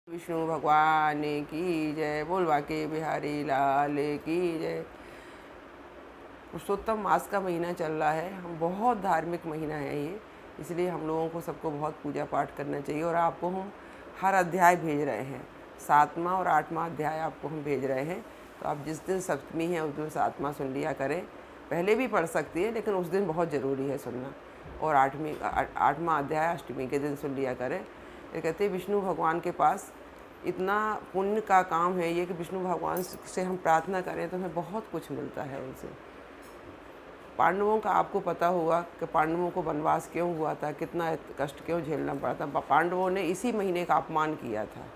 विष्णु भगवान की जय। बोल बाके बिहारी लाल की जय। पुरुषोत्तम मास का महीना चल रहा है। हम बहुत धार्मिक महीना है ये, इसलिए हम लोगों को सबको बहुत पूजा पाठ करना चाहिए। और आपको हम हर अध्याय भेज रहे हैं, 7वां और 8वां अध्याय आपको हम भेज रहे हैं। तो आप जिस दिन सप्तमी है उस दिन 7वां सुन लिया करें। पहले भी पढ़ सकती है, लेकिन उस दिन बहुत ज़रूरी है सुनना। और 8वां अध्याय अष्टमी के दिन सुन लिया करें। ये कहते हैं विष्णु भगवान के पास इतना पुण्य का काम है ये कि विष्णु भगवान से हम प्रार्थना करें तो हमें बहुत कुछ मिलता है उनसे। पांडवों का आपको पता होगा कि पांडवों को वनवास क्यों हुआ था, कितना कष्ट क्यों झेलना पड़ा था। पांडवों ने इसी महीने का अपमान किया था।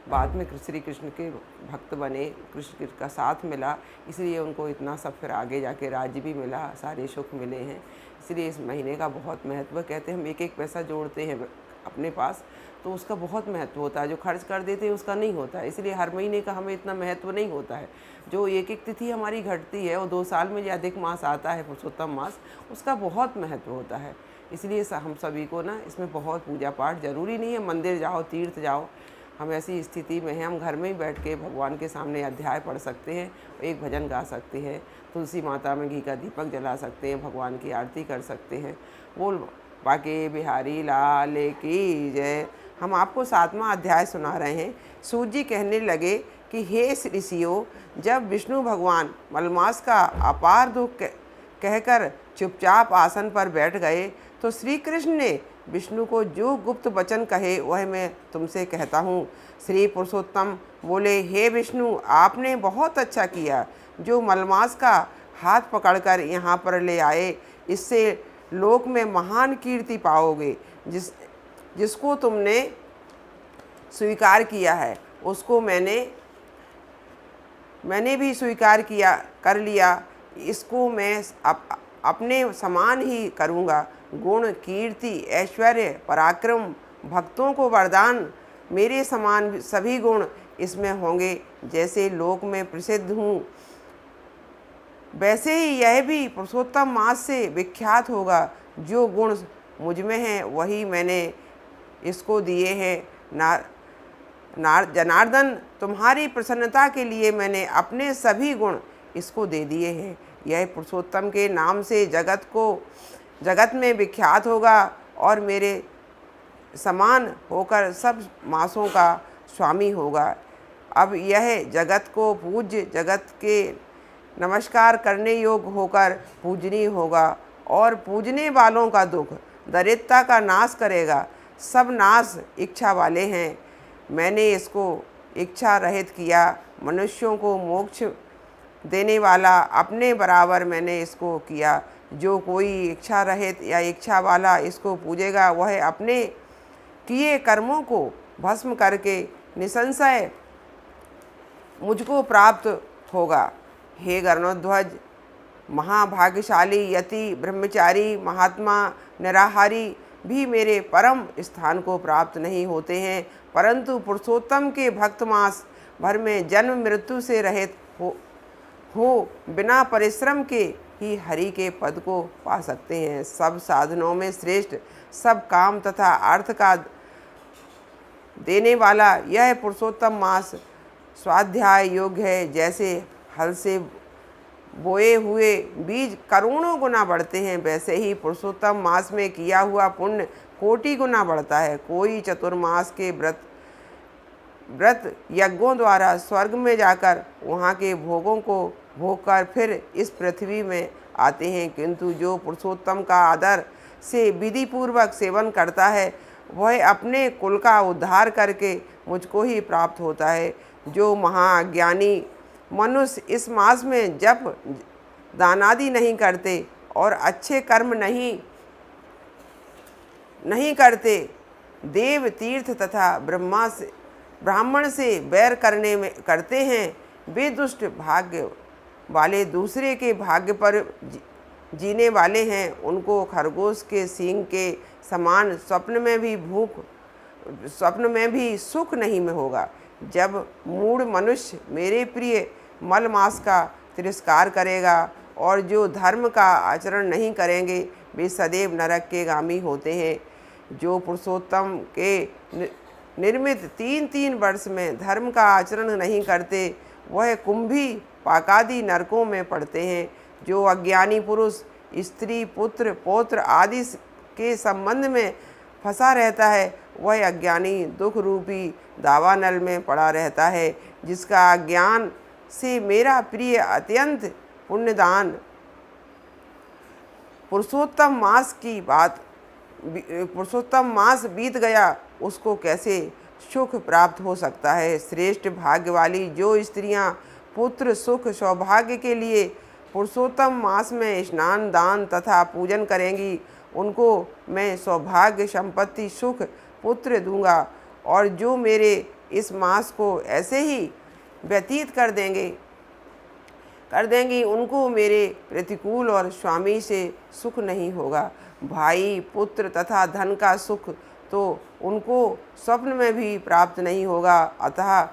बाद में श्री कृष्ण के भक्त बने, कृष्ण का साथ मिला, इसलिए उनको इतना सब फिर आगे जाके राज्य भी मिला, सारे सुख मिले हैं। इसलिए इस महीने का बहुत महत्व। कहते हैं हम एक एक पैसा जोड़ते हैं अपने पास तो उसका बहुत महत्व होता है। जो खर्च कर देते हैं उसका नहीं होता है। इसलिए हर महीने का हमें इतना महत्व नहीं होता है। जो एक एक तिथि हमारी घटती है और 2 साल में जो अधिक मास आता है पुरुषोत्तम मास, उसका बहुत महत्व होता है। इसलिए हम सभी को ना इसमें बहुत पूजा पाठ, ज़रूरी नहीं है मंदिर जाओ, तीर्थ जाओ। हम ऐसी स्थिति में हैं, हम घर में ही बैठ के भगवान के सामने अध्याय पढ़ सकते हैं, एक भजन गा सकते हैं, तुलसी माता में घी का दीपक जला सकते हैं, भगवान की आरती कर सकते हैं। बोल बाके बिहारी लाल की जय। हम आपको 7वां अध्याय सुना रहे हैं। सूत जी कहने लगे कि हे ऋषियों, जब विष्णु भगवान मलमास का अपार दुख कहकर चुपचाप आसन पर बैठ गए तो श्री कृष्ण ने विष्णु को जो गुप्त वचन कहे वह मैं तुमसे कहता हूँ। श्री पुरुषोत्तम बोले, हे विष्णु, आपने बहुत अच्छा किया जो मलमास का हाथ पकड़कर यहाँ पर ले आए। इससे लोक में महान कीर्ति पाओगे। जिसको तुमने स्वीकार किया है उसको मैंने भी स्वीकार कर लिया। इसको मैं अपने समान ही करूँगा। गुण, कीर्ति, ऐश्वर्य, पराक्रम, भक्तों को वरदान, मेरे समान सभी गुण इसमें होंगे। जैसे लोक में प्रसिद्ध हूँ वैसे ही यह भी पुरुषोत्तम मास से विख्यात होगा। जो गुण मुझ में हैं वही मैंने इसको दिए हैं। जनार्दन, तुम्हारी प्रसन्नता के लिए मैंने अपने सभी गुण इसको दे दिए हैं। यह पुरुषोत्तम के नाम से जगत में विख्यात होगा और मेरे समान होकर सब मासों का स्वामी होगा। अब यह जगत को पूज्य, जगत के नमस्कार करने योग्य होकर पूजनीय होगा और पूजने वालों का दुख, दरिद्रता का नाश करेगा। सब नाश इच्छा वाले हैं। मैंने इसको इच्छा रहित किया। मनुष्यों को मोक्ष देने वाला अपने बराबर मैंने इसको किया। जो कोई इच्छा रहित या इच्छा वाला इसको पूजेगा वह अपने किए कर्मों को भस्म करके निसंशय मुझको प्राप्त होगा। हे गरुड़ध्वज, महाभाग्यशाली यति, ब्रह्मचारी, महात्मा, निराहारी भी मेरे परम स्थान को प्राप्त नहीं होते हैं, परंतु पुरुषोत्तम के भक्त मास भर में जन्म मृत्यु से रहित हो बिना परिश्रम के ही हरि के पद को पा सकते हैं। सब साधनों में श्रेष्ठ, सब काम तथा अर्थ का देने वाला यह पुरुषोत्तम मास स्वाध्याय योग्य है। जैसे हल से बोए हुए बीज करोड़ों गुना बढ़ते हैं, वैसे ही पुरुषोत्तम मास में किया हुआ पुण्य कोटि गुना बढ़ता है। कोई चतुर्मास के व्रत यज्ञों द्वारा स्वर्ग में जाकर वहाँ के भोगों को भोग कर फिर इस पृथ्वी में आते हैं, किंतु जो पुरुषोत्तम का आदर से विधि पूर्वक सेवन करता है वह अपने कुल का उद्धार करके मुझको ही प्राप्त होता है। जो महाज्ञानी मनुष्य इस मास में जप दानादि नहीं करते और अच्छे कर्म नहीं करते, देव, तीर्थ तथा ब्राह्मण से बैर करते हैं, वे दुष्ट भाग्य वाले दूसरे के भाग्य पर जीने वाले हैं। उनको खरगोश के सींग के समान स्वप्न में भी सुख नहीं में होगा। जब मूढ़ मनुष्य मेरे प्रिय मलमास का तिरस्कार करेगा और जो धर्म का आचरण नहीं करेंगे वे सदैव नरक के गामी होते हैं। जो पुरुषोत्तम के निर्मित 3-3 वर्ष में धर्म का आचरण नहीं करते, वह कुंभी पाकादि नरकों में पड़ते हैं। जो अज्ञानी पुरुष स्त्री पुत्र पौत्र आदि के संबंध में फंसा रहता है, वह अज्ञानी दुख रूपी दावानल में पड़ा रहता है। जिसका अज्ञान से मेरा प्रिय अत्यंत पुण्यदान पुरुषोत्तम मास बीत गया, उसको कैसे सुख प्राप्त हो सकता है। श्रेष्ठ भाग्य वाली जो स्त्रियां पुत्र सुख सौभाग्य के लिए पुरुषोत्तम मास में स्नान दान तथा पूजन करेंगी, उनको मैं सौभाग्य संपत्ति सुख पुत्र दूंगा। और जो मेरे इस मास को ऐसे ही व्यतीत कर देंगी, उनको मेरे प्रतिकूल और स्वामी से सुख नहीं होगा। भाई पुत्र तथा धन का सुख तो उनको स्वप्न में भी प्राप्त नहीं होगा। अतः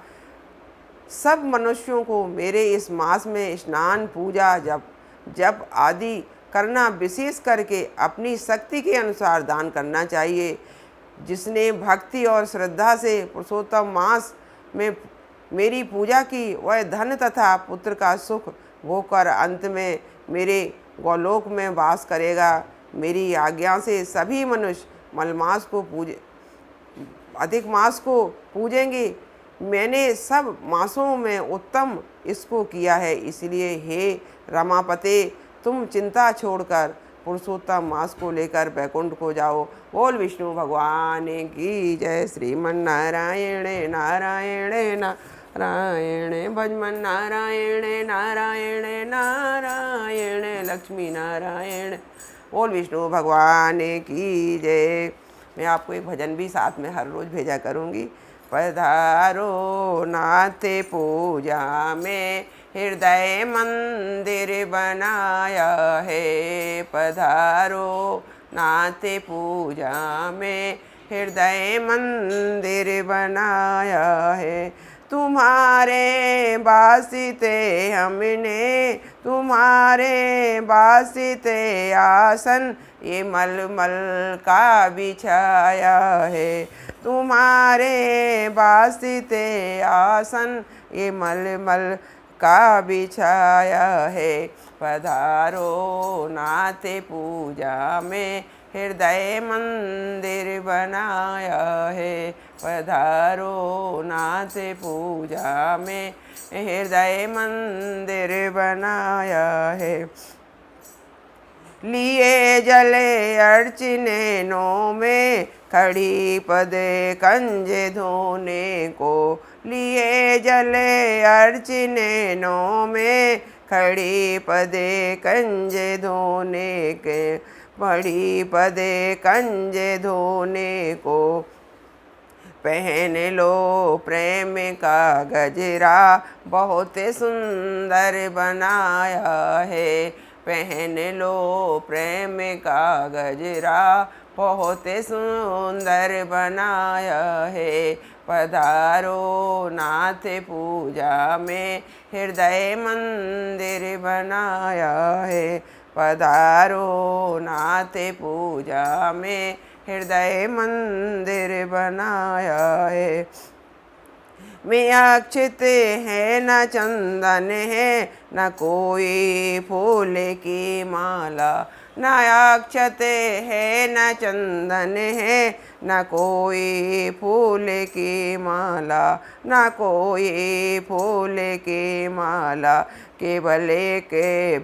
सब मनुष्यों को मेरे इस मास में स्नान पूजा जप आदि करना, विशेष करके अपनी शक्ति के अनुसार दान करना चाहिए। जिसने भक्ति और श्रद्धा से पुरुषोत्तम मास में मेरी पूजा की, वह धन तथा पुत्र का सुख भोगकर अंत में मेरे गोलोक में वास करेगा। मेरी आज्ञा से सभी मनुष्य मलमास को अधिक मास को पूजेंगे। मैंने सब मासों में उत्तम इसको किया है, इसलिए हे रमापते, तुम चिंता छोड़कर पुरुषोत्तम मास को लेकर बैकुंठ को जाओ। बोल विष्णु भगवान की जय। श्रीमन नारायण नारायण नारायण भजमन नारायण नारायण नारायण लक्ष्मी नारायण। बोल विष्णु भगवान की जय। मैं आपको एक भजन भी साथ में हर रोज़ भेजा करूँगी। पधारो नाथ पूजा में हृदय मंदिर बनाया है। पधारो नाथ पूजा में हृदय मंदिर बनाया है। तुम्हारे वास्ते हमने तुम्हारे वास्ते आसन ये मलमल का बिछाया है। तुम्हारे वास्ते आसन ये मलमल का बिछाया है। पधारो नाथ पूजा में हृदय मंदिर बनाया है। पधारो नाथ पूजा में हृदय मंदिर बनाया है। लिए जले अर्चनों में खड़ी पद कंज धोने को। लिए जले अर्चनों में खड़ी पद कंज धोने के। बड़ी पद कंज धोने को। पहन लो प्रेम का गजरा बहुत सुंदर बनाया है। पहन लो प्रेम का गजरा बहुत सुंदर बनाया है। पधारो नाथ पूजा में हृदय मंदिर बनाया है। पधारो नाथ पूजा में हृदय मंदिर बनाया है। में अक्षत है न चंदन है न कोई फूल की माला। न अक्षत है न चंदन है न कोई फूल की माला। न कोई फूल की माला। केवल एक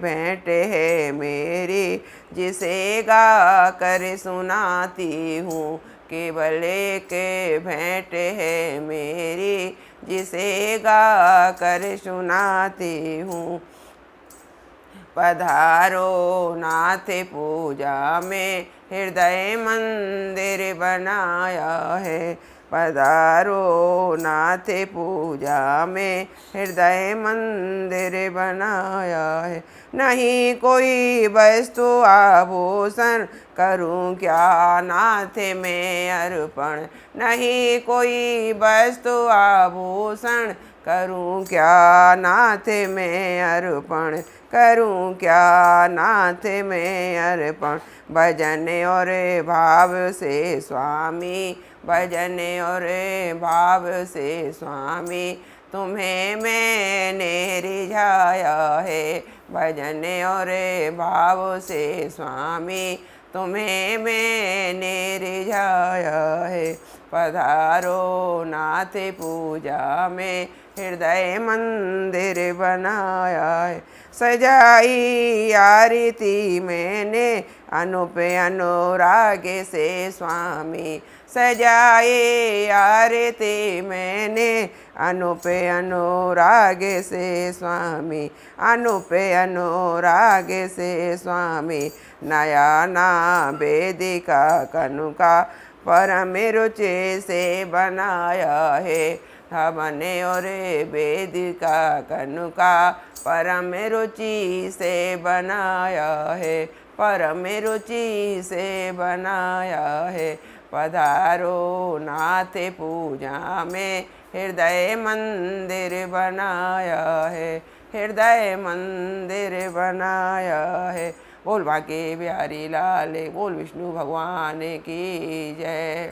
भेंट है मेरी जिसे गा कर सुनाती हूँ। केवल एक भेंट है मेरी जिसे गा कर सुनाती हूँ। पधारो नाथ पूजा में हृदय मंदिर बनाया है। पधारो नाथ पूजा में हृदय मंदिर बनाया है। नहीं कोई वस्तु आभूषण करूं क्या नाथ में अर्पण। नहीं कोई वस्तु आभूषण करूं क्या नाथ में अर्पण। करूं क्या नाथ में अर्पण। भजन और भाव से स्वामी भजन और भाव से स्वामी तुम्हें मैंने रिझाया है। भजन और भाव से स्वामी तुम्हें मैंने रिझाया है। पधारो नाथ पूजा में हृदय मंदिर बनाया है। सजाई आरती मैंने अनुप अनुराग से स्वामी। सजाए आरती मैंने अनुप अनुराग से स्वामी। अनुप अनुराग से स्वामी। नयना वेदिका कनुका परम रुचि से बनाया है। हवन और वेदिका कनुका परम रुचि से बनाया है। परम रुचि से बनाया है। पधारो नाथ पूजा में हृदय मंदिर बनाया है। हृदय मंदिर बनाया है। बोल बांके बिहारी लाल, बोल विष्णु भगवान की जय।